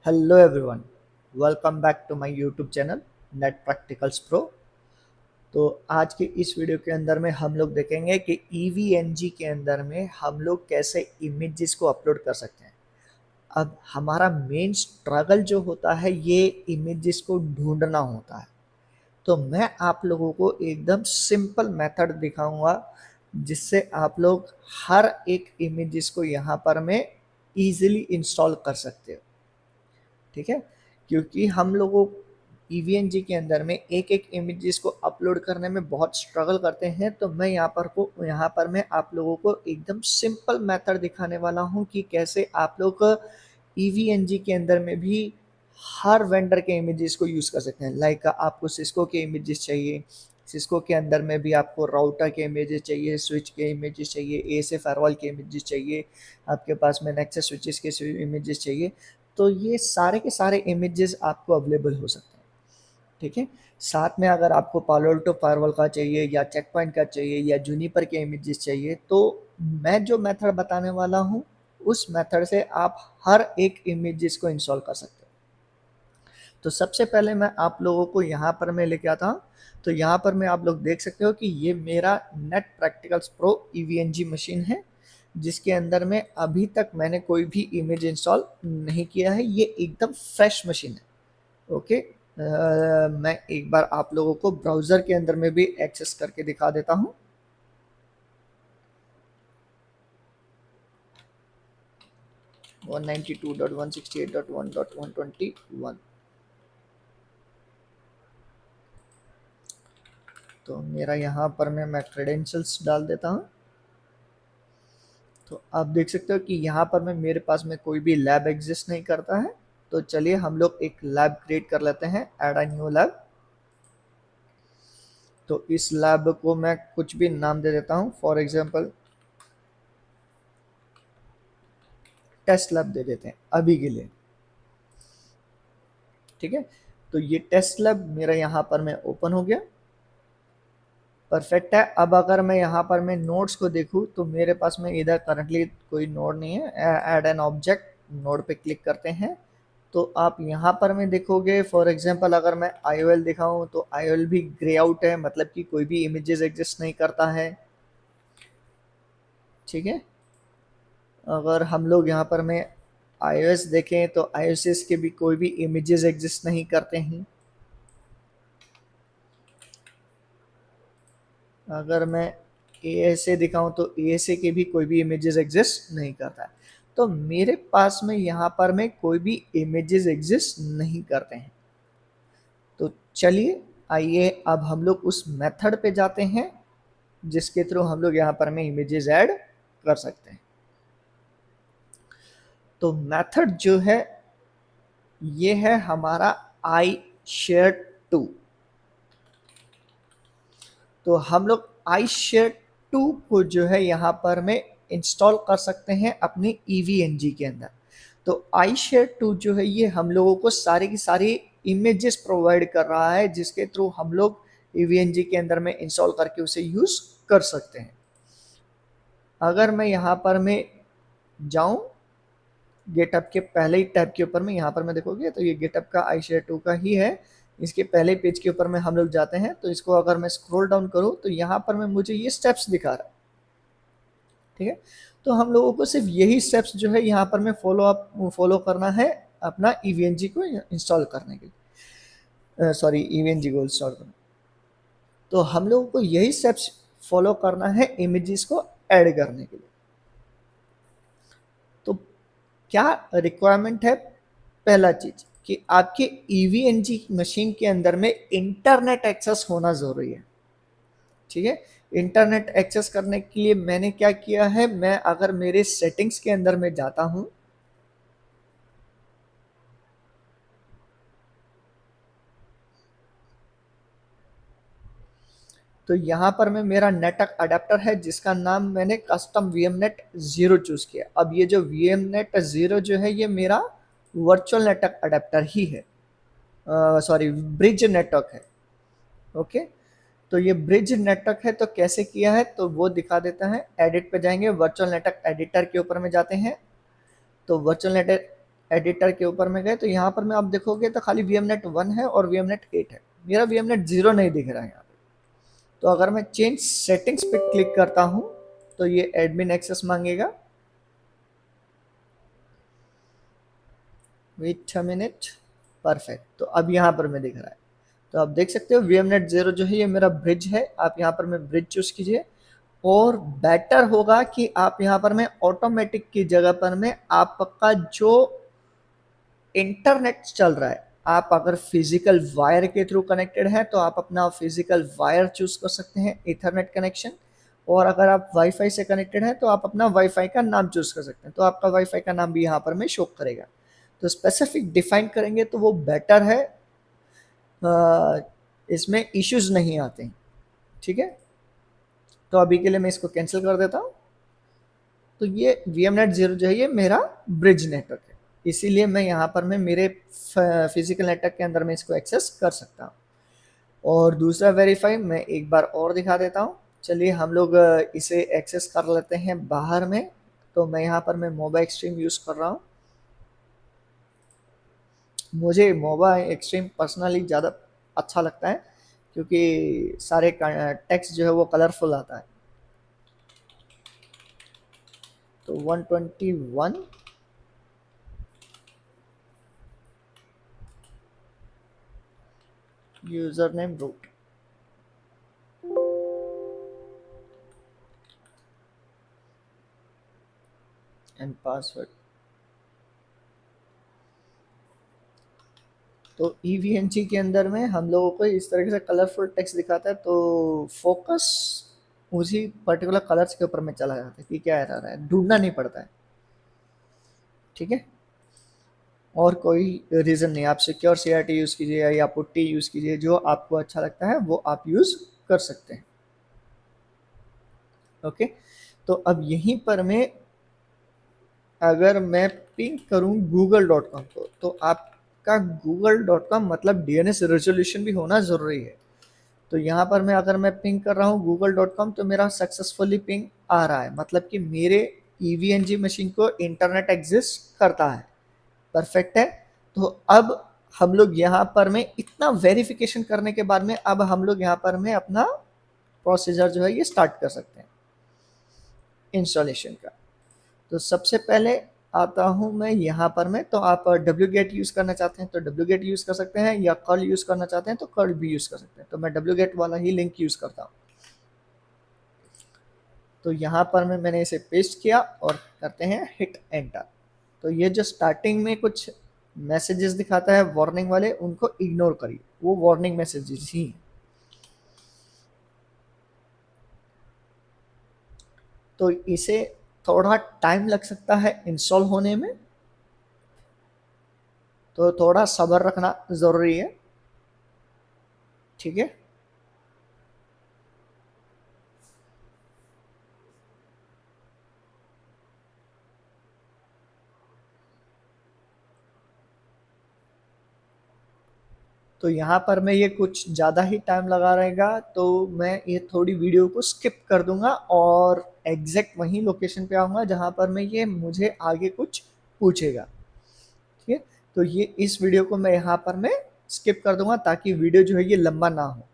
Hello everyone, welcome back to my YouTube channel net practicals pro. तो आज के इस वीडियो के अंदर में हम लोग देखेंगे कि ईवीएनजी के अंदर में हम लोग कैसे इमेजेस को अपलोड कर सकते हैं। अब हमारा मेन स्ट्रगल जो होता है ये इमेजेस को ढूंढना होता है। तो मैं आप लोगों को एकदम सिंपल मेथड दिखाऊंगा जिससे आप लोग हर एक इमेजेस को यहाँ पर में इजीली इंस्टॉल कर सकते हो। ठीक है, क्योंकि हम लोगों ईवीएनजी के अंदर में एक एक इमेजेस को अपलोड करने में बहुत स्ट्रगल करते हैं। तो मैं यहाँ पर मैं आप लोगों को एकदम सिंपल मेथड दिखाने वाला हूँ कि कैसे आप लोग ईवीएनजी के अंदर में भी हर वेंडर के इमेजेस को यूज़ कर सकते हैं। लाइक आपको सिस्को के इमेजेस चाहिए, सिस्को के अंदर में भी आपको राउटर के इमेजेस चाहिए, स्विच के इमेजेस चाहिए, एएसए फायरवॉल के इमेजेस चाहिए, आपके पास में नेक्सस स्विचेस के इमेजेस चाहिए। तो ये सारे के सारे इमेजेस आपको अवेलेबल हो सकते हैं। ठीक है, साथ में अगर आपको पालो अल्टो फायरवॉल का चाहिए या चेक पॉइंट का चाहिए या जूनिपर के इमेजेस चाहिए, तो मैं जो मेथड बताने वाला हूँ उस मेथड से आप हर एक इमेजेस को इंस्टॉल कर सकते हैं। तो सबसे पहले मैं आप लोगों को यहाँ पर मैं लेके आता हूँ। तो यहाँ पर मैं आप लोग देख सकते हो कि ये मेरा नेट प्रैक्टिकल्स प्रो ईवीएनजी मशीन है, जिसके अंदर में अभी तक मैंने कोई भी इमेज इंस्टॉल नहीं किया है। ये एकदम फ्रेश मशीन है। ओके, मैं एक बार आप लोगों को ब्राउज़र के अंदर में भी एक्सेस करके दिखा देता हूँ। वन 192.168.1.121। तो मेरा यहाँ पर मैं क्रेडेंशियल्स डाल देता हूँ। तो आप देख सकते हो कि यहाँ पर में मेरे पास में कोई भी लैब एग्जिस्ट नहीं करता है। तो चलिए हम लोग एक लैब क्रिएट कर लेते हैं, ऐड अ न्यू लैब। तो इस लैब को मैं कुछ भी नाम दे देता हूँ, फॉर एग्जांपल टेस्ट लैब दे देते हैं अभी के लिए। ठीक है, तो ये टेस्ट लैब मेरा यहाँ पर में ओपन हो गया, परफेक्ट है। अब अगर मैं यहाँ पर मैं नोड्स को देखूँ तो मेरे पास में इधर करंटली कोई नोड नहीं है। ऐड एन ऑब्जेक्ट नोड पे क्लिक करते हैं तो आप यहाँ पर में देखोगे, फॉर एग्जांपल अगर मैं IOL दिखाऊं तो IOL भी ग्रे आउट है, मतलब कि कोई भी इमेजेस एग्जिस्ट नहीं करता है। ठीक है, अगर हम लोग यहाँ पर में iOS देखें तो iOS के भी कोई भी इमेजेस एग्जिस्ट नहीं करते हैं। अगर मैं ASA दिखाऊं तो ASA के भी कोई भी इमेजेस एग्जिस्ट नहीं करता है। तो मेरे पास में यहाँ पर में कोई भी इमेजेस एग्जिस्ट नहीं करते हैं। तो चलिए आइए अब हम लोग उस मेथड पे जाते हैं जिसके थ्रू हम लोग यहाँ पर में इमेजेस ऐड कर सकते हैं। तो मेथड जो है ये है हमारा आई शेयर टू। तो हम लोग आई शेयर टू को जो है यहाँ पर में इंस्टॉल कर सकते हैं अपनी ईवीएनजी के अंदर। तो आई शेयर टू जो है ये हम लोगों को सारी की सारी इमेजेस प्रोवाइड कर रहा है, जिसके थ्रू हम लोग ईवीएनजी के अंदर में इंस्टॉल करके उसे यूज कर सकते हैं। अगर मैं यहाँ पर मैं जाऊँ गेटअप के पहले ही टैब के ऊपर में, यहाँ पर मैं देखोगे तो ये गेटअप का आई शेयर टू का ही है। इसके पहले पेज के ऊपर में हम लोग जाते हैं तो इसको अगर मैं स्क्रॉल डाउन करूँ तो यहाँ पर मैं मुझे ये स्टेप्स दिखा रहा है। ठीक है, तो हम लोगों को सिर्फ यही स्टेप्स जो है यहाँ पर मैं फॉलो करना है अपना ईवीएनजी को इंस्टॉल करने के लिए, सॉरी ईवीएनजी को इंस्टॉल करना। तो हम लोगों को यही स्टेप्स फॉलो करना है इमेजेस को ऐड करने के लिए। तो क्या रिक्वायरमेंट है? पहला चीज कि आपके ईवीएनजी मशीन के अंदर में इंटरनेट एक्सेस होना जरूरी है। ठीक है, इंटरनेट एक्सेस करने के लिए मैंने क्या किया है, मैं अगर मेरे सेटिंग्स के अंदर में जाता हूं तो यहां पर मैं मेरा नेटवर्क अडेप्टर है जिसका नाम मैंने कस्टम वीएमनेट 0 चूज किया। अब ये जो वीएमनेट 0 जो है ये मेरा वर्चुअल नेटवर्क अडेप्टर ही है, सॉरी ब्रिज नेटवर्क है। ओके, तो ये ब्रिज नेटवर्क है। तो कैसे किया है तो वो दिखा देता है। एडिट पे जाएंगे, वर्चुअल नेटवर्क एडिटर के ऊपर में जाते हैं। तो वर्चुअल नेटवर्क एडिटर के ऊपर में गए तो यहाँ पर में आप देखोगे तो खाली VMNet 1 है और VMNet 8 है, मेरा VMNet 0 नहीं दिख रहा है यहाँ पे। तो अगर मैं चेंज सेटिंग्स पे क्लिक करता हूँ तो ये एडमिन एक्सेस मांगेगा, वेट अ मिनट, परफेक्ट। तो अब यहाँ पर मैं दिख रहा है, तो आप देख सकते हो VMNet 0 जो है ये मेरा ब्रिज है। आप यहाँ पर में ब्रिज चूज कीजिए, और बेटर होगा कि आप यहाँ पर में ऑटोमेटिक की जगह पर में आपका जो इंटरनेट चल रहा है, आप अगर फिजिकल वायर के थ्रू कनेक्टेड है तो आप अपना फिजिकल वायर चूज कर सकते हैं, इथरनेट कनेक्शन। और अगर आप वाईफाई से कनेक्टेड है तो आप अपना वाईफाई का नाम चूज कर सकते हैं, तो आपका वाईफाई का नाम भी यहाँ पर में शो करेगा। तो स्पेसिफिक डिफाइन करेंगे तो वो बेटर है, इसमें इश्यूज नहीं आते हैं। ठीक है, तो अभी के लिए मैं इसको कैंसिल कर देता हूँ। तो ये VMNet 0 जो है ये मेरा ब्रिज नेटवर्क है, इसीलिए मैं यहाँ पर मैं मेरे फिजिकल नेटवर्क के अंदर में इसको एक्सेस कर सकता हूँ। और दूसरा वेरीफाई मैं एक बार और दिखा देता हूँ। चलिए हम लोग इसे एक्सेस कर लेते हैं बाहर में। तो मैं यहाँ पर मैं मोबा एक्सट्रीम यूज़ कर रहा हूँ। मुझे मोबा एक्सट्रीम पर्सनली ज़्यादा अच्छा लगता है, क्योंकि सारे टेक्स्ट जो है वो कलरफुल आता है। तो 121 user name root, and password. तो EVNG के अंदर में हम लोगों को इस तरीके से कलरफुल टेक्स्ट दिखाता है, तो फोकस उसी पर्टिकुलर कलर्स के ऊपर में चला जाता है कि क्या एरर है, ढूंढना नहीं पड़ता है। ठीक है, और कोई रीज़न नहीं, आप सिक्योर CRT यूज़ कीजिए या पुट्टी यूज़ कीजिए, जो आपको अच्छा लगता है वो आप यूज़ कर सकते हैं। ओके, तो अब यहीं पर मैं अगर मैं पिंग करूं google.com को, तो आपका google.com मतलब DNS रेजोल्यूशन भी होना ज़रूरी है। तो यहाँ पर मैं अगर मैं पिंग कर रहा हूँ google.com तो मेरा सक्सेसफुली पिंग आ रहा है, मतलब कि मेरे EVNG मशीन को इंटरनेट एग्जिस्ट करता है। परफेक्ट है। तो अब हम लोग यहाँ पर में इतना वेरिफिकेशन करने के बाद में अब हम लोग यहाँ पर में अपना प्रोसीजर जो है ये स्टार्ट कर सकते हैं इंस्टॉलेशन का। तो सबसे पहले आता हूँ मैं यहाँ पर में, तो आप wget यूज़ करना चाहते हैं तो wget यूज़ कर सकते हैं, या curl यूज़ करना चाहते हैं तो curl भी यूज़ कर सकते हैं। तो मैं wget वाला ही लिंक यूज़ करता हूँ। तो यहाँ पर मैंने इसे पेस्ट किया और करते हैं हिट एंटर। तो ये जो स्टार्टिंग में कुछ मैसेजेस दिखाता है वार्निंग वाले, उनको इग्नोर करिए, वो वार्निंग मैसेजेस ही। तो इसे थोड़ा टाइम लग सकता है इंस्टॉल होने में, तो थोड़ा सब्र रखना ज़रूरी है। ठीक है, तो यहाँ पर मैं ये कुछ ज़्यादा ही टाइम लगा रहेगा, तो मैं ये थोड़ी वीडियो को स्किप कर दूंगा और एग्जैक्ट वही लोकेशन पे आऊँगा जहाँ पर मैं ये मुझे आगे कुछ पूछेगा। ठीक है, तो ये इस वीडियो को मैं यहाँ पर मैं स्किप कर दूंगा ताकि वीडियो जो है ये लंबा ना हो।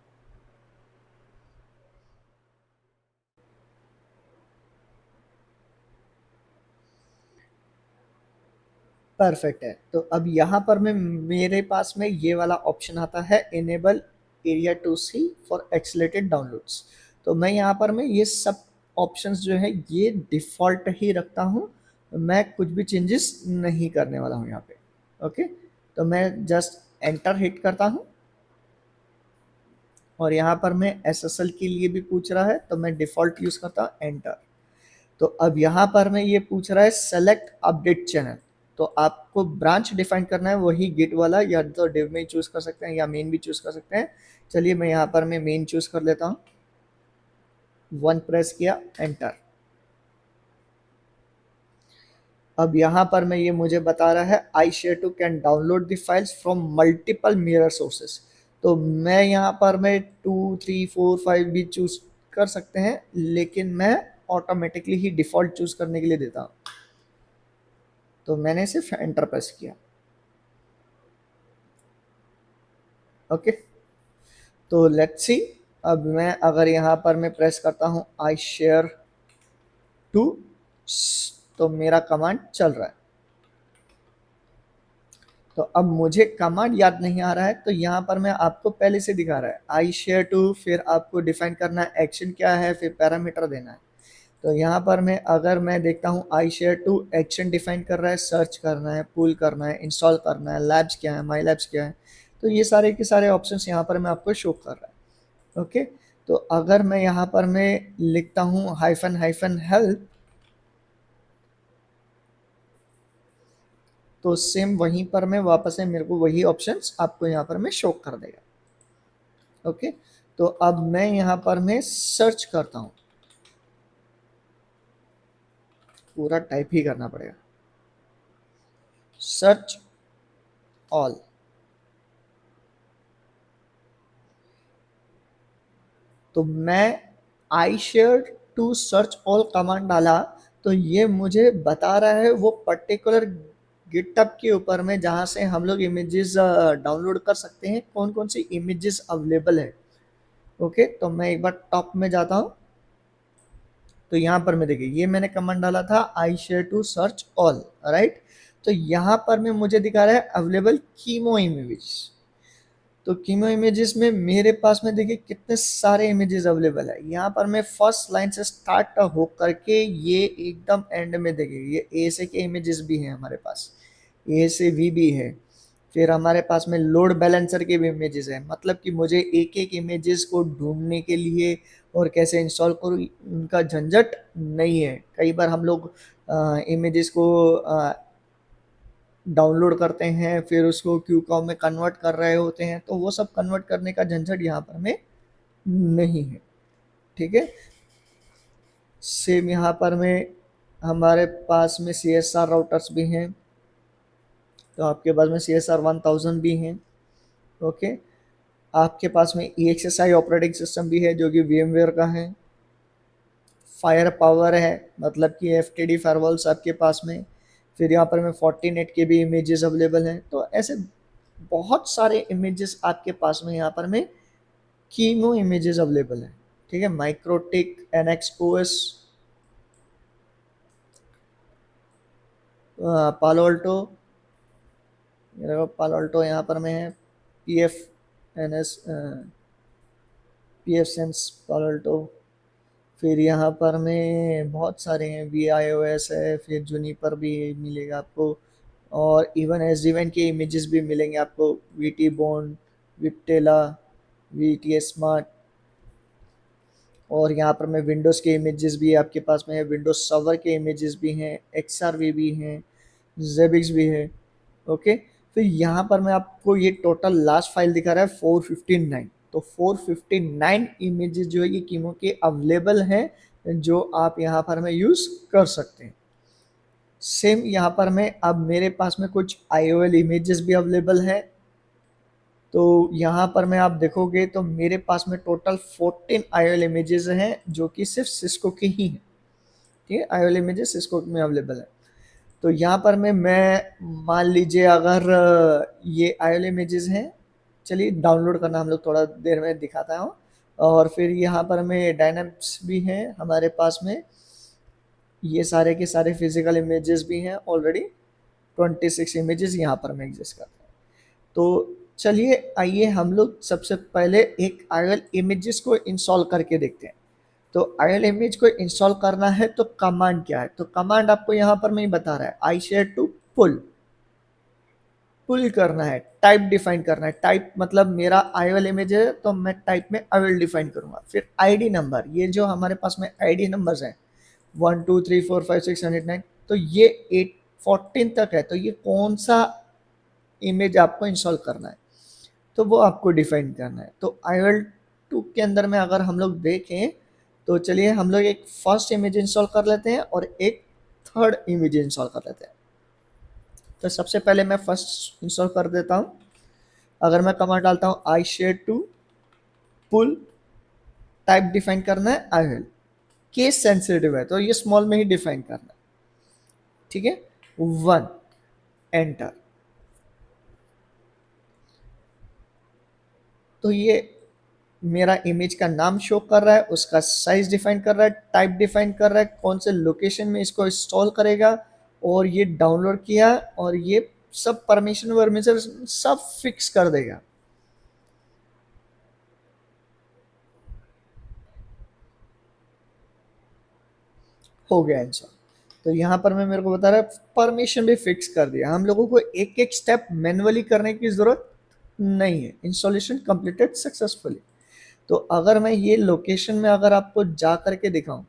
परफेक्ट है। तो अब यहाँ पर मैं मेरे पास में ये वाला ऑप्शन आता है enable aria two C for accelerated downloads. तो मैं यहाँ पर मैं ये सब ऑप्शंस जो है ये डिफ़ॉल्ट ही रखता हूँ, मैं कुछ भी चेंजेस नहीं करने वाला हूँ यहाँ पे। ओके, तो मैं जस्ट एंटर हिट करता हूँ, और यहाँ पर मैं SSL के लिए भी पूछ रहा है तो मैं डिफ़ॉल्ट यूज़ करता हूँ एंटर। तो अब यहाँ पर मैं ये पूछ रहा है सेलेक्ट अपडेट चैनल, तो आपको ब्रांच डिफाइन करना है, वही गिट वाला, या तो डिव में चूज कर सकते हैं या मेन भी चूज कर सकते हैं। चलिए मैं यहाँ पर मैं मेन चूज कर लेता हूँ, 1 प्रेस किया, एंटर। अब यहाँ पर मैं ये मुझे बता रहा है I share two can download the files from multiple mirror sources. तो मैं यहाँ पर मैं 2 3 4 5 भी चूज कर सकते हैं, लेकिन मैं ऑटोमेटिकली ही डिफ़ॉल्ट चूज करने के लिए देता हूँ। तो मैंने सिर्फ एंटर प्रेस किया। ओके, तो लेट्स सी। अब मैं अगर यहाँ पर मैं प्रेस करता हूँ आई शेयर टू, तो मेरा कमांड चल रहा है। तो अब मुझे कमांड याद नहीं आ रहा है, तो यहाँ पर मैं आपको पहले से दिखा रहा है आई शेयर टू, फिर आपको डिफाइन करना है एक्शन क्या है, फिर पैरामीटर देना है। तो यहाँ पर मैं अगर मैं देखता हूँ I share two action define कर रहा है, सर्च करना है, पुल करना है, इंस्टॉल करना है, लैब्स क्या है, माई लैब्स क्या है। तो ये सारे के सारे ऑप्शंस यहाँ पर मैं आपको शो कर रहा है। ओके, तो अगर मैं यहाँ पर मैं लिखता हूँ हाइफन हाइफन हेल्प, तो सेम वहीं पर मैं वापस है मेरे को वही ऑप्शंस आपको यहाँ पर मैं शो कर देगा। ओके, तो अब मैं यहाँ पर मैं सर्च करता हूँ, पूरा टाइप ही करना पड़ेगा, सर्च ऑल। तो मैं I share two search all command डाला, तो ये मुझे बता रहा है वो पर्टिकुलर गिटहब के ऊपर में जहाँ से हम लोग इमेजेस डाउनलोड कर सकते हैं, कौन कौन सी इमेजेस अवेलेबल है। ओके, तो मैं एक बार टॉप में जाता हूँ, तो यहाँ पर मैं देखिए ये मैंने कमांड डाला था I share two search all, right. तो यहाँ पर में मुझे दिखा रहा है अवेलेबल कीमो इमेजेस। तो कीमो इमेजेस में मेरे पास में देखिए कितने सारे इमेजेस अवेलेबल है। यहाँ पर मैं फर्स्ट लाइन से स्टार्ट हो करके ये एकदम एंड में देखिए ये ए से के इमेजेस भी हैं हमारे पास, ए से वी भी है, फिर हमारे पास में लोड बैलेंसर के भी इमेजेस हैं। मतलब कि मुझे एक एक इमेजेस को ढूंढने के लिए और कैसे इंस्टॉल करूँ उनका झंझट नहीं है। कई बार हम लोग इमेजेस को डाउनलोड करते हैं, फिर उसको क्यूकॉम में कन्वर्ट कर रहे होते हैं, तो वो सब कन्वर्ट करने का झंझट यहाँ पर में नहीं है। ठीक है, सेम यहाँ पर में हमारे पास में सी एस आर राउटर्स भी हैं, तो आपके पास में सी एस आर 1000 भी हैं। ओके, आपके पास में E X S I operating system भी है जो कि वी एम वेयर का है। फायर पावर है, मतलब कि एफ टी डी फायरवॉल्स आपके पास में। फिर यहाँ पर में 48 के भी इमेजेस अवेलेबल हैं। तो ऐसे बहुत सारे इमेजेस आपके पास में यहाँ पर में कीमो इमेजेस अवेलेबल है। ठीक है, MikroTik, NX OS, Palo Alto, Palo Alto यहाँ पर में है, P F N S, P F sense Palo Alto. फिर यहाँ पर में बहुत सारे हैं, वी आई ओ एस है, फिर जूनिपर भी मिलेगा आपको, और इवन एस इवेंट के इमेजेस भी मिलेंगे आपको, वी टी बॉन्ड, विपटेला, वी टी एस स्मार्ट। और यहाँ पर मैं विंडोज़ के इमेजेस भी आपके पास में है, विंडोज सर्वर के इमेजेस भी हैं, एक्स आर वी भी हैं, जेबिक्स भी है। ओके, तो यहाँ पर मैं आपको ये टोटल लास्ट फाइल दिखा रहा है 459। तो 459 इमेजेस जो है ये कीमो के अवेलेबल हैं, जो आप यहाँ पर में यूज़ कर सकते हैं। सेम यहाँ पर मैं अब मेरे पास में कुछ IOL इमेजेस भी अवेलेबल है। तो यहाँ पर मैं आप देखोगे तो मेरे पास में टोटल 14 IOL इमेजेस हैं जो कि सिर्फ सिस्को के ही हैं। ठीक है, IOL इमेजेस सिस्को में अवेलेबल है। तो यहाँ पर मैं मान लीजिए अगर ये IOL इमेजेस हैं, चलिए डाउनलोड करना हम लोग थोड़ा देर में दिखाता हूँ। और फिर यहाँ पर में डायनामिक्स भी हैं हमारे पास में, ये सारे के सारे फिजिकल इमेजेस भी हैं ऑलरेडी। 26 इमेजेस यहाँ पर में एग्जिस्ट करते हैं। तो चलिए आइए हम लोग सबसे पहले एक IOL इमेजेस को इंस्टॉल करके देखते हैं। तो IOL इमेज को इंस्टॉल करना है तो कमांड क्या है, तो कमांड आपको यहाँ पर मैं बता रहा है आई शेयर टू पुल। पुल करना है, टाइप डिफाइन करना है। टाइप मतलब मेरा IOL इमेज है तो मैं टाइप में IOL डिफाइन करूंगा। फिर आईडी नंबर, ये जो हमारे पास में आईडी नंबर्स हैं 1 2 3 4 5 6 7 8 9, तो ये 14 तक है। तो ये कौन सा इमेज आपको इंस्टॉल करना है तो वो आपको डिफाइन करना है। तो IOL 2 के अंदर में अगर हम लोग देखें तो चलिए हम लोग एक फर्स्ट इमेज इंस्टॉल कर लेते हैं और एक थर्ड इमेज इंस्टॉल कर लेते हैं। तो सबसे पहले मैं फर्स्ट इंस्टॉल कर देता हूँ। अगर मैं कमांड डालता हूँ I share two pull, type define करना है IOL, केस सेंसिटिव है तो ये स्मॉल में ही डिफाइन करना है। ठीक है, वन, एंटर। तो ये मेरा इमेज का नाम शो कर रहा है, उसका साइज डिफाइन कर रहा है, टाइप डिफाइन कर रहा है, कौन से लोकेशन में इसको इंस्टॉल करेगा, और ये डाउनलोड किया, और ये सब परमिशन वर्मिशन सब फिक्स कर देगा। हो गया इंस्टॉल। तो यहाँ पर मैं मेरे को बता रहा है परमिशन भी फिक्स कर दिया। हम लोगों को एक एक स्टेप मैनुअली करने की जरूरत नहीं है। Installation completed successfully. तो अगर मैं ये लोकेशन में अगर आपको जा करके दिखाऊं,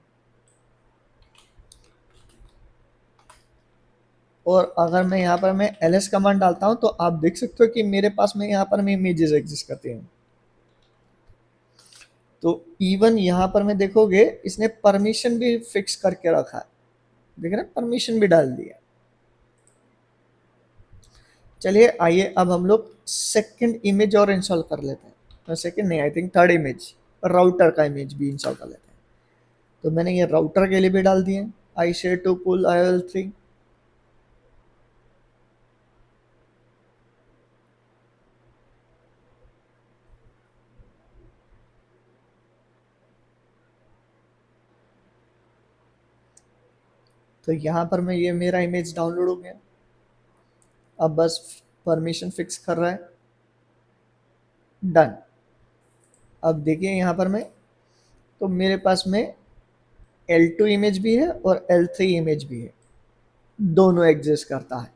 और अगर मैं यहाँ पर मैं ls कमांड डालता हूँ, तो आप देख सकते हो कि मेरे पास में यहाँ पर में इमेजेस एग्जिस्ट करती हैं। तो इवन यहाँ पर मैं देखोगे इसने परमिशन भी फिक्स करके रखा है। देख रहे हैं, परमिशन भी डाल दिया। चलिए आइए अब हम लोग सेकंड इमेज और इंस्टॉल कर लेते हैं। सेकंड नहीं, I think third image, router का इमेज भी इंस्टॉल कर लेते हैं। तो मैंने ये राउटर के लिए भी डाल दिए, आई शेयर टू पुल IOL3। तो यहाँ पर मैं ये मेरा इमेज डाउनलोड हो गया। अब बस परमिशन फिक्स कर रहा है, डन। अब देखिए यहाँ पर मैं, तो मेरे पास में L2 इमेज भी है और L3 इमेज भी है, दोनों एग्जिस्ट करता है।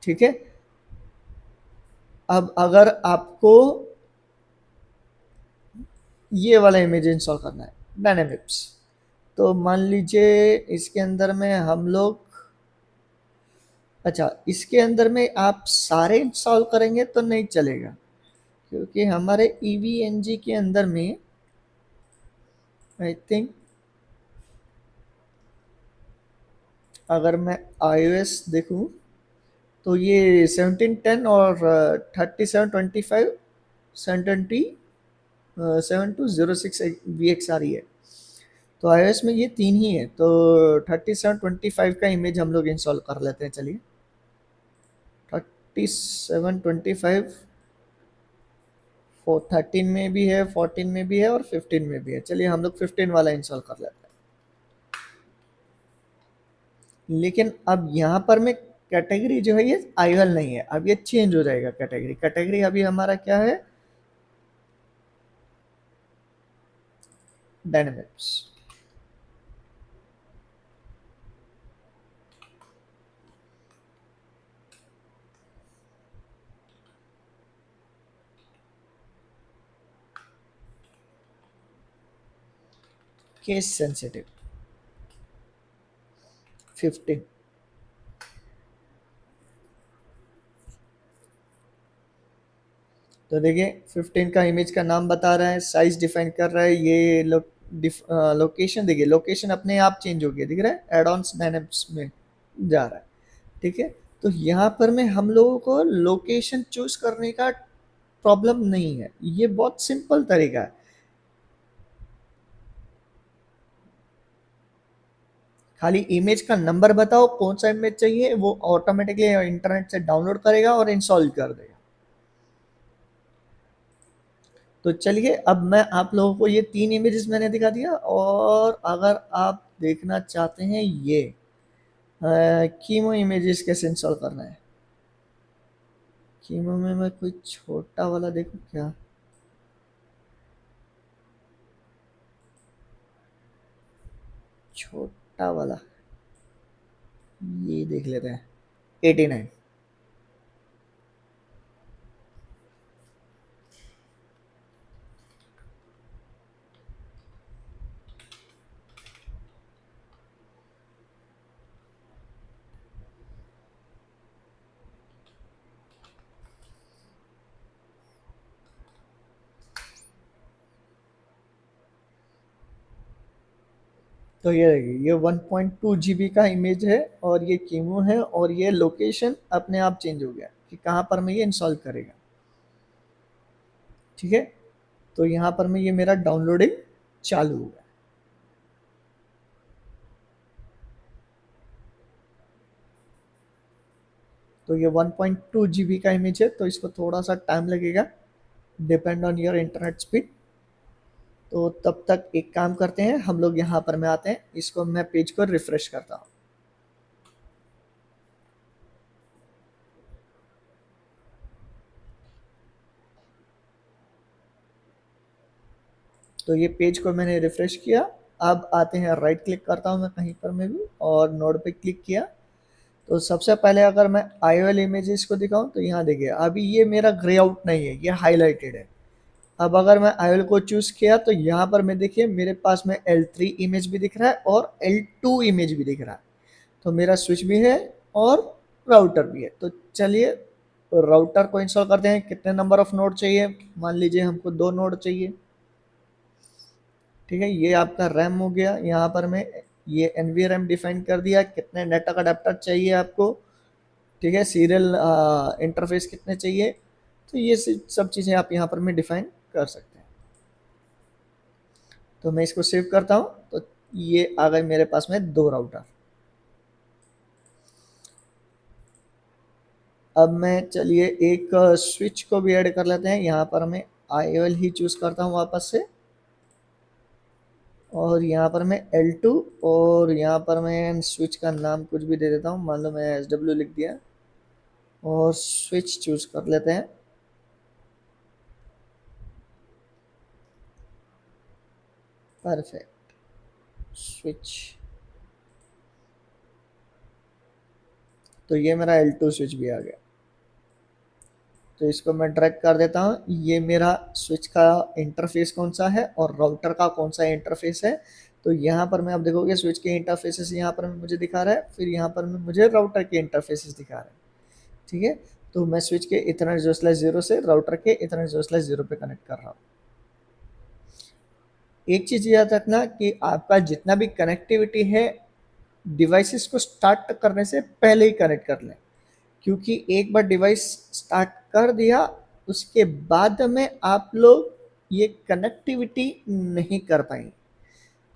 ठीक है। अब अगर आपको ये वाला इमेज इंस्टॉल करना है, डायनेमिक्स, तो मान लीजिए इसके अंदर में हम लोग, अच्छा इसके अंदर में आप सारे इंस्टॉल करेंगे तो नहीं चलेगा, क्योंकि हमारे EVNG के अंदर में आई थिंक, अगर मैं iOS देखूं, तो ये 1710 और 3725 720 7206 VXR है। तो iOS में ये तीन ही है। तो 3725 का इमेज हम लोग इंस्टॉल कर लेते हैं। चलिए 3725 13 में भी है, 14 में भी है और 15 में भी है। चलिए हम लोग 15 वाला इंस्टॉल कर लेते हैं। लेकिन अब यहाँ पर में कैटेगरी जो है ये IOL नहीं है, अब ये चेंज हो जाएगा। कैटेगरी कैटेगरी अभी हमारा क्या है, डायनेमिक्स। Case sensitive 15। तो देखिए 15 का इमेज का नाम बता रहा है, साइज डिफाइन कर रहा है, ये लोकेशन देखिए, लोकेशन अपने आप चेंज हो गया, दिख रहा है, एड ऑन्स डायनेमिक्स में जा रहा है। ठीक है। तो यहाँ पर में हम लोगों को लोकेशन चूज करने का प्रॉब्लम नहीं है, ये बहुत सिंपल तरीका है। खाली इमेज का नंबर बताओ कौन सा इमेज चाहिए, वो ऑटोमेटिकली इंटरनेट से डाउनलोड करेगा और इंस्टॉल कर देगा। तो चलिए अब मैं आप लोगों को ये तीन इमेजेस मैंने दिखा दिया, और अगर आप देखना चाहते हैं ये कीमो इमेजेस कैसे इंस्टॉल करना है, कीमो में मैं कोई छोटा वाला देखूं क्या, छोटा वाला ये देख लेते हैं, 89। तो ये देखिए, ये 1.2 GB का इमेज है, और ये कीमो है, और ये लोकेशन अपने आप चेंज हो गया कि कहाँ पर मैं ये इंस्टॉल करेगा। ठीक है। तो यहाँ पर मैं ये मेरा डाउनलोडिंग चालू हो गया। तो ये 1.2 GB का इमेज है, तो इसको थोड़ा सा टाइम लगेगा, depend on your internet speed. तो तब तक एक काम करते हैं, हम लोग यहाँ पर में आते हैं, इसको मैं पेज को रिफ्रेश करता हूँ। तो ये पेज को मैंने रिफ्रेश किया। अब आते हैं, राइट क्लिक करता हूँ मैं कहीं पर में भी और नोड पे क्लिक किया। तो सबसे पहले अगर मैं आईओएल इमेजेस को दिखाऊं तो यहाँ देखिए, अभी ये मेरा ग्रे आउट नहीं है, ये हाईलाइटेड है। अब अगर मैं आईओएल को चूज किया तो यहाँ पर मैं देखिए मेरे पास में L3 इमेज भी दिख रहा है और L2 इमेज भी दिख रहा है। तो मेरा स्विच भी है और राउटर भी है। तो चलिए राउटर को इंस्टॉल करते हैं। कितने नंबर ऑफ नोड चाहिए? मान लीजिए हमको 2 नोड चाहिए। ठीक है, ये आपका रैम हो गया। यहाँ पर मैं ये एनवी रैम डिफाइन कर दिया। कितने नेटवर्क अडेप्टर चाहिए आपको? ठीक है, सीरियल इंटरफेस कितने चाहिए? तो ये सब चीज़ें आप यहाँ पर मैं डिफाइन कर सकते हैं। तो मैं इसको सेव करता हूँ। तो ये आ गए मेरे पास में 2 राउटर। अब मैं चलिए एक स्विच को भी ऐड कर लेते हैं। यहाँ पर मैं आईओएल ही चूज करता हूँ वापस से, और यहाँ पर मैं L2, और यहाँ पर मैं स्विच का नाम कुछ भी दे देता हूँ, मान लो मैं SW लिख दिया, और स्विच चूज कर लेते हैं। Perfect, switch. तो ये मेरा L2 स्विच भी आ गया। तो इसको मैं ड्रैग कर देता हूँ। ये मेरा स्विच का इंटरफेस कौन सा है और राउटर का कौन सा इंटरफेस है। तो यहाँ पर मैं आप देखोगे स्विच के इंटरफेसेस यहाँ पर मुझे दिखा रहा है, फिर यहाँ पर मुझे राउटर के इंटरफेसेस दिखा रहा है। ठीक है, तो मैं स्विच के इथरनेट 0/0 से राउटर के इथरनेट 0/0 पे कनेक्ट कर रहा हूँ। एक चीज़ याद रखना कि आपका जितना भी कनेक्टिविटी है, डिवाइसेस को स्टार्ट करने से पहले ही कनेक्ट कर लें, क्योंकि एक बार डिवाइस स्टार्ट कर दिया उसके बाद में आप लोग ये कनेक्टिविटी नहीं कर पाएंगे।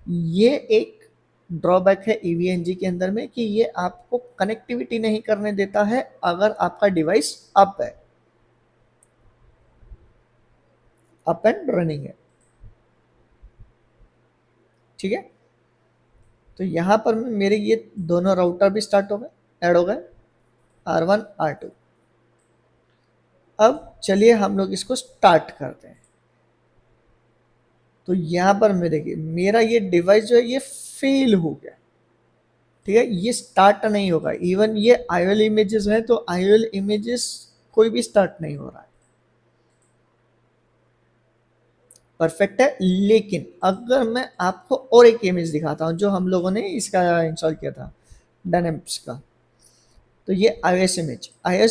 ये एक ड्रॉबैक है ईवीएनजी के अंदर में कि ये आपको कनेक्टिविटी नहीं करने देता है अगर आपका डिवाइस अप एंड रनिंग है। ठीक है, तो यहाँ पर मेरे ये दोनों राउटर भी स्टार्ट हो गए, ऐड हो गए, R1 R2। अब चलिए हम लोग इसको स्टार्ट करते हैं। तो यहाँ पर मैं देखिए मेरा ये डिवाइस जो है ये फेल हो गया। ठीक है, ये स्टार्ट नहीं होगा। इवन ये आईओएल इमेजेस है तो आईओएल इमेजेस कोई भी स्टार्ट नहीं हो रहा है। परफेक्ट है, लेकिन अगर मैं आपको और एक इमेज दिखाता हूं जो हम लोगों ने इसका इंस्टॉल किया था, डायनेमिक्स का। तो ये आईएस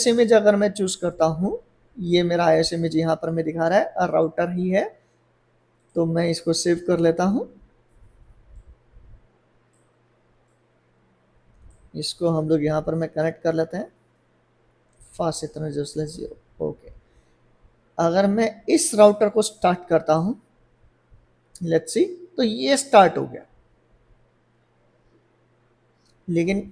इमेज अगर मैं चूज करता हूँ, ये मेरा आईएस इमेज यहाँ पर मैं दिखा रहा है और राउटर ही है। तो मैं इसको सेव कर लेता हूँ। इसको हम लोग यहाँ पर मैं कनेक्ट कर लेते हैं, फास्ट इतना जो 0। ओके, अगर मैं इस राउटर को स्टार्ट करता हूँ, लेट्स सी, तो ये स्टार्ट हो गया। लेकिन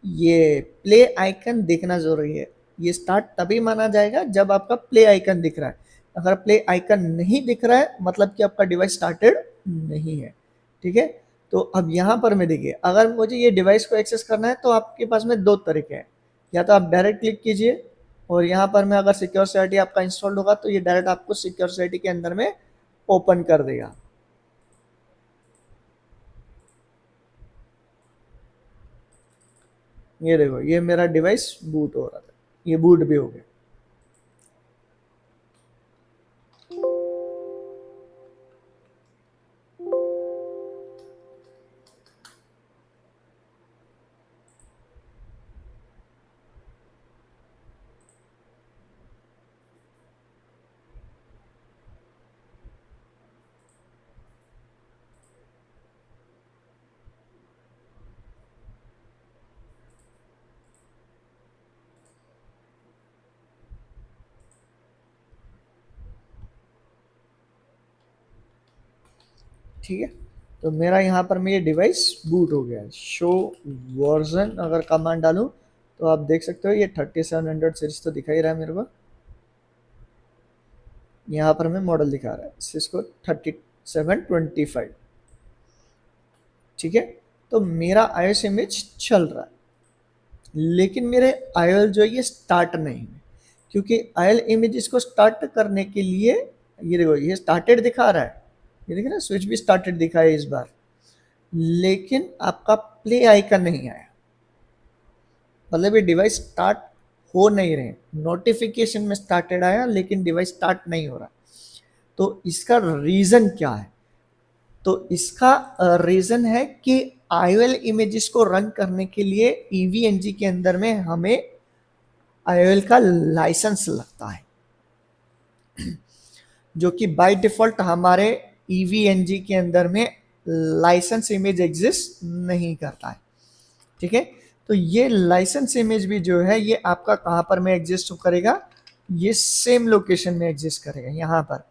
ये प्ले आइकन दिखना जरूरी है। ये स्टार्ट तभी माना जाएगा जब आपका प्ले आइकन दिख रहा है। अगर प्ले आइकन नहीं दिख रहा है मतलब कि आपका डिवाइस स्टार्टेड नहीं है। ठीक है, तो अब यहाँ पर मैं देखिए, अगर मुझे ये डिवाइस को एक्सेस करना है तो आपके पास में 2 तरीके हैं। या तो आप डायरेक्ट क्लिक कीजिए और यहाँ पर मैं अगर सिक्योर सिटी आपका इंस्टॉल्ड होगा तो ये डायरेक्ट आपको सिक्योर सिटी के अंदर में ओपन कर देगा। ये देखो, ये मेरा डिवाइस बूट हो रहा था, ये बूट भी हो गया। ठीक है, तो मेरा यहाँ पर मैं ये डिवाइस बूट हो गया। शो वर्जन अगर कमांड डालूँ तो आप देख सकते हो ये 3700 सीरीज तो दिखा ही रहा है मेरे को। यहाँ पर हमें मॉडल दिखा रहा है सिस्को 3725। ठीक है, तो मेरा iOS इमेज चल रहा है, लेकिन मेरे IOL जो है ये स्टार्ट नहीं है, क्योंकि IOL इमेजेस को स्टार्ट करने के लिए ये देखो ये स्टार्टेड दिखा रहा है, ये देखिए ना स्विच भी स्टार्टेड दिखा है इस बार, लेकिन आपका प्ले आइकन नहीं आया, मतलब ये डिवाइस स्टार्ट हो नहीं रहे, नोटिफिकेशन में स्टार्टेड आया लेकिन डिवाइस स्टार्ट नहीं हो रहा। तो इसका रीज़न क्या है? तो इसका रीज़न है कि IOL इमेजेस को रन करने के लिए EVNG के अंदर में हमें IOL का लाइसेंस लगता है, जो कि बाय डिफ़ॉल्ट हमारे EVNG के अंदर में लाइसेंस इमेज एग्जिस्ट नहीं करता है। ठीक है, तो ये लाइसेंस इमेज भी जो है ये आपका कहाँ पर में एग्जिस्ट करेगा, ये सेम लोकेशन में एग्जिस्ट करेगा, यहाँ पर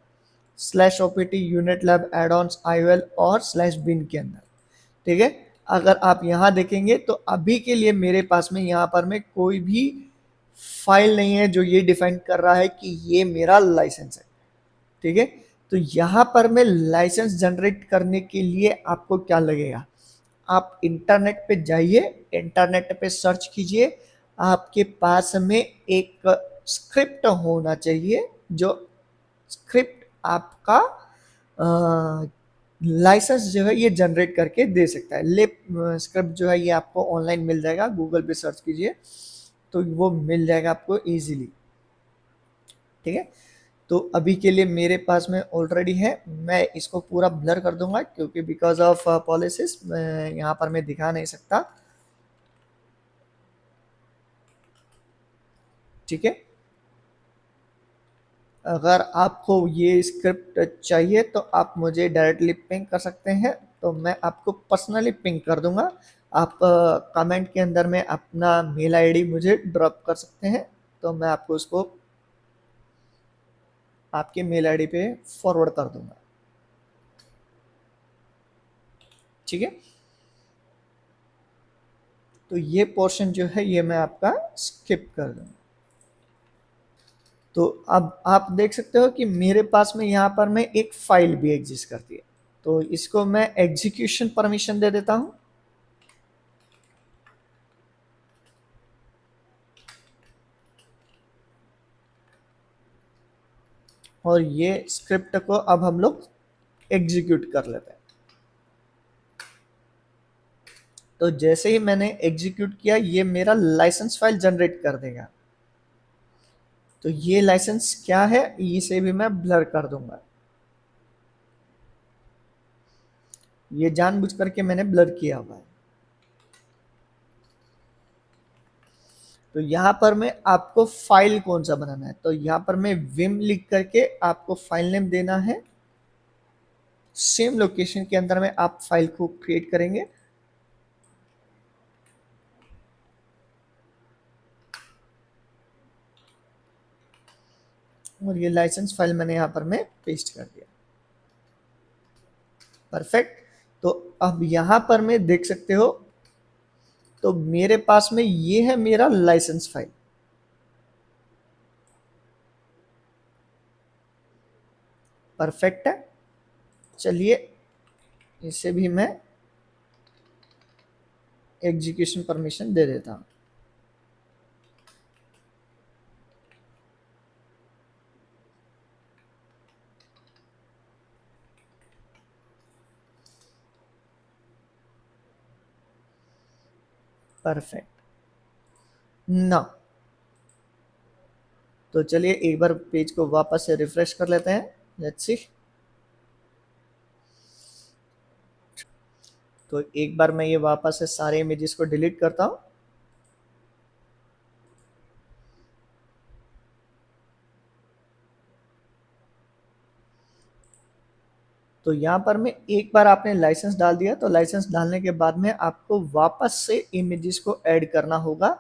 /opt unit lab add-ons IOL और /bin के अंदर। ठीक है, अगर आप यहाँ देखेंगे तो अभी के लिए मेरे पास में यहाँ पर में कोई भी फाइल नहीं है जो ये डिफाइन कर रहा है कि ये मेरा लाइसेंस है। ठीक है, तो यहाँ पर में लाइसेंस जनरेट करने के लिए आपको क्या लगेगा, आप इंटरनेट पे जाइए, इंटरनेट पे सर्च कीजिए, आपके पास में एक स्क्रिप्ट होना चाहिए, जो स्क्रिप्ट आपका लाइसेंस जो है ये जनरेट करके दे सकता है। लिप स्क्रिप्ट जो है ये आपको ऑनलाइन मिल जाएगा, गूगल पे सर्च कीजिए तो वो मिल जाएगा आपको इजीली। ठीक है, तो अभी के लिए मेरे पास में ऑलरेडी है, मैं इसको पूरा ब्लर कर दूंगा क्योंकि बिकॉज ऑफ पॉलिसीज यहाँ पर मैं दिखा नहीं सकता। ठीक है, अगर आपको ये स्क्रिप्ट चाहिए तो आप मुझे डायरेक्टली पिंग कर सकते हैं, तो मैं आपको पर्सनली पिंग कर दूंगा। आप कमेंट के अंदर में अपना मेल आईडी मुझे ड्रॉप कर सकते हैं, तो मैं आपको उसको आपके मेल आईडी पे फॉरवर्ड कर दूंगा। ठीक है, तो ये पोर्शन जो है ये मैं आपका स्किप कर दूंगा। तो अब आप देख सकते हो कि मेरे पास में यहाँ पर मैं एक फाइल भी एग्जिस्ट करती है, तो इसको मैं एग्जीक्यूशन परमिशन दे देता हूँ। और ये स्क्रिप्ट को अब हम लोग एग्जीक्यूट कर लेते हैं। तो जैसे ही मैंने एग्जीक्यूट किया ये मेरा लाइसेंस फाइल जनरेट कर देगा। तो ये लाइसेंस क्या है इसे भी मैं ब्लर कर दूंगा, ये जानबूझ करके मैंने ब्लर किया हुआ है। तो यहाँ पर मैं आपको फाइल कौन सा बनाना है, तो यहाँ पर मैं विम लिख करके आपको फाइल नेम देना है, सेम लोकेशन के अंदर में आप फाइल को क्रिएट करेंगे। और ये लाइसेंस फाइल मैंने यहाँ पर मैं पेस्ट कर दिया। परफेक्ट, तो अब यहाँ पर मैं देख सकते हो तो मेरे पास में ये है मेरा लाइसेंस फाइल। परफेक्ट है, चलिए इसे भी मैं एग्जीक्यूशन परमिशन दे देता हूँ। परफेक्ट ना, तो चलिए एक बार पेज को वापस से रिफ्रेश कर लेते हैं, लेट्स सी। तो एक बार मैं ये वापस से सारे इमेजेस को डिलीट करता हूँ। तो यहाँ पर मैं एक बार आपने लाइसेंस डाल दिया, तो लाइसेंस डालने के बाद में आपको वापस से इमेजेस को ऐड करना होगा।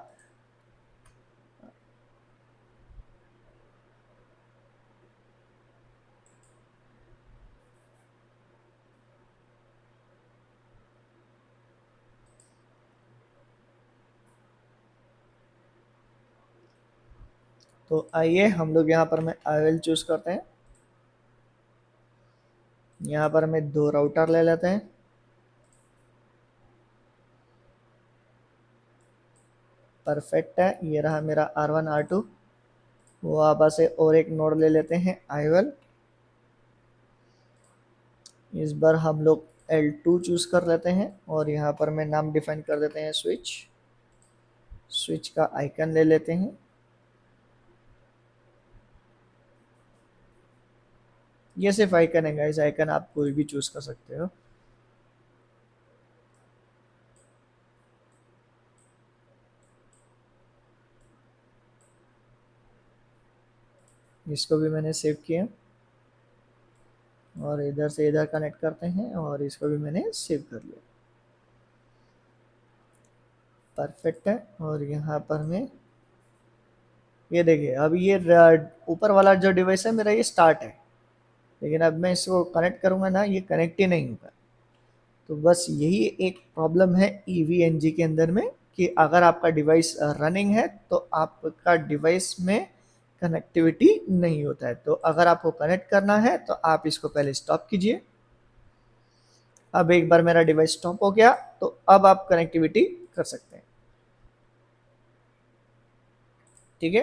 तो आइए हम लोग यहाँ पर मैं आई विल चूज़ करते हैं। यहाँ पर मैं 2 राउटर ले लेते हैं। परफेक्ट है, ये रहा मेरा R1 R2। वापस से और एक नोड ले लेते हैं आई विल। इस बार हम लोग L2 चूज़ कर लेते हैं और यहाँ पर मैं नाम डिफाइन कर देते हैं स्विच। स्विच का आइकन ले लेते हैं। ये सिर्फ आइकन है गाइस, आइकन आप कोई भी चूज़ कर सकते हो। इसको भी मैंने सेव किया और इधर से इधर कनेक्ट करते हैं और इसको भी मैंने सेव कर लिया। परफेक्ट है। और यहाँ पर मैं ये देखिए, अब ये ऊपर वाला जो डिवाइस है मेरा, ये स्टार्ट है, लेकिन अब मैं इसको कनेक्ट करूँगा ना, ये कनेक्ट ही नहीं होगा। तो बस यही एक प्रॉब्लम है EVNG के अंदर में, कि अगर आपका डिवाइस रनिंग है तो आपका डिवाइस में कनेक्टिविटी नहीं होता है। तो अगर आपको कनेक्ट करना है तो आप इसको पहले स्टॉप कीजिए। अब एक बार मेरा डिवाइस स्टॉप हो गया तो अब आप कनेक्टिविटी कर सकते हैं। ठीक है।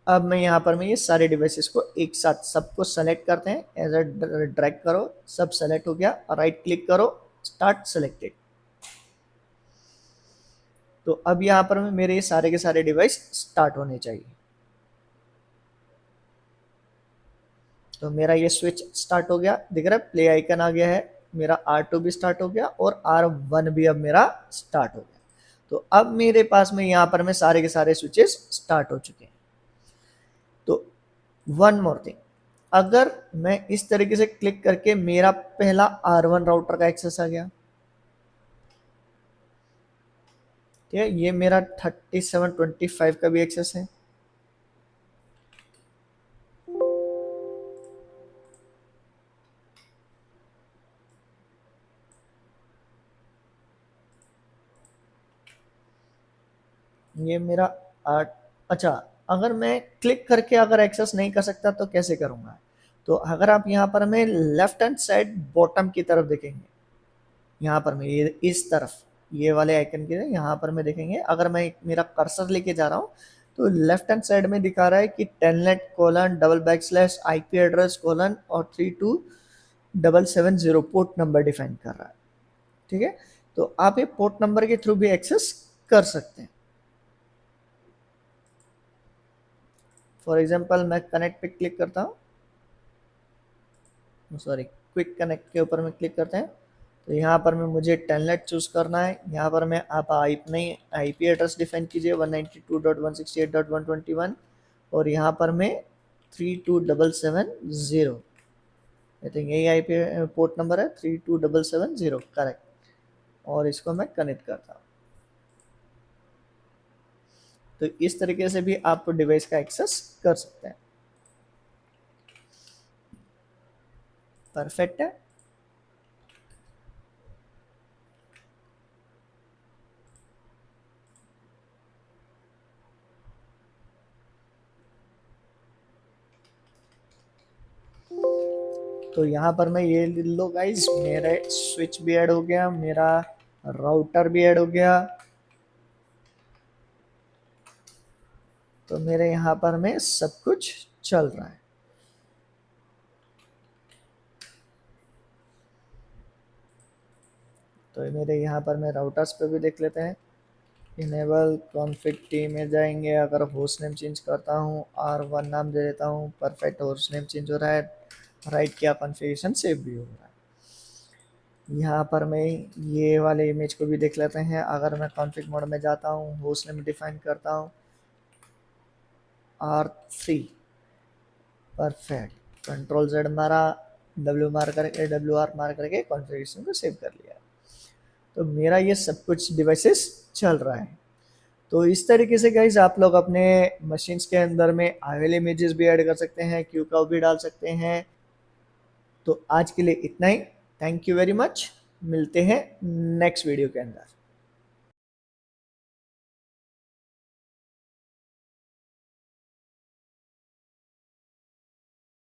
अब मैं यहाँ पर मैं ये सारे डिवाइसेस को एक साथ सबको सेलेक्ट करते हैं। एज अ ड्रैग करो, सब सेलेक्ट हो गया, राइट क्लिक करो, स्टार्ट सेलेक्टेड। तो अब यहाँ पर मेरे ये सारे के सारे डिवाइस स्टार्ट होने चाहिए। तो मेरा ये स्विच स्टार्ट हो गया, दिख रहा है, प्ले आइकन आ गया है। मेरा R2 भी स्टार्ट हो गया और R1 भी अब मेरा स्टार्ट हो गया। तो अब मेरे पास में यहाँ पर मैं सारे के सारे स्विचेस स्टार्ट हो चुके हैं। तो वन मोर थिंग, अगर मैं इस तरीके से क्लिक करके मेरा पहला R1 राउटर का एक्सेस आ गया, ठीक है, ये मेरा 3725 का भी एक्सेस है। ये मेरा आठ। अच्छा, अगर मैं क्लिक करके अगर एक्सेस नहीं कर सकता तो कैसे करूँगा? तो अगर आप यहाँ पर मैं लेफ्ट हैंड साइड बॉटम की तरफ देखेंगे, यहाँ पर मैं ये इस तरफ ये वाले आइकन के यहाँ पर मैं देखेंगे, अगर मैं मेरा कर्सर लेके जा रहा हूँ तो लेफ्ट हैंड साइड में दिखा रहा है कि telnet colon double back slash IP address colon और 32770 पोर्ट नंबर डिफाइन कर रहा है। ठीक है, तो आप ये पोर्ट नंबर के थ्रू भी एक्सेस कर सकते हैं। फॉर एग्जाम्पल मैं कनेक्ट पे क्लिक करता हूँ, सॉरी क्विक कनेक्ट के ऊपर में क्लिक करते हैं। तो यहाँ पर मैं मुझे टेलनेट चूज़ करना है। यहाँ पर मैं आप IP एड्रेस डिफाइन कीजिए 192.168.121 और यहाँ पर मैं 32770, आई थिंक यही IP पोर्ट नंबर है 32770, करेक्ट। और इसको मैं कनेक्ट करता हूँ। तो इस तरीके से भी आप डिवाइस का एक्सेस कर सकते हैं। परफेक्ट है। तो यहाँ पर मैं ये लो गाइस, मेरा स्विच भी ऐड हो गया, मेरा राउटर भी ऐड हो गया। तो मेरे यहाँ पर में सब कुछ चल रहा है। तो मेरे यहाँ पर मैं राउटर्स पे भी देख लेते हैं। इनेबल कॉन्फ़िग टी में जाएंगे, अगर होस्ट नेम चेंज करता हूँ, R1 नाम दे देता हूँ, परफेक्ट, होस्ट नेम चेंज हो रहा है, राइट किया, कॉन्फ़िगरेशन सेव भी हो रहा है। यहाँ पर मैं ये वाले इमेज को भी देख लेते हैं। अगर मैं कॉन्फ़िग मोड में जाता हूँ, होस्ट नेम डिफाइन करता हूँ R3, परफेक्ट, Ctrl Z मारा, WR मार करके कॉन्फ़िगरेशन को सेव कर लिया। तो मेरा ये सब कुछ डिवाइसेस चल रहा है। तो इस तरीके से गाइज आप लोग अपने मशीन्स के अंदर में आईएल इमेजेस भी ऐड कर सकते हैं, क्यूकाउ भी डाल सकते हैं। तो आज के लिए इतना ही। Thank you very much. मिलते हैं नेक्स्ट वीडियो के अंदर।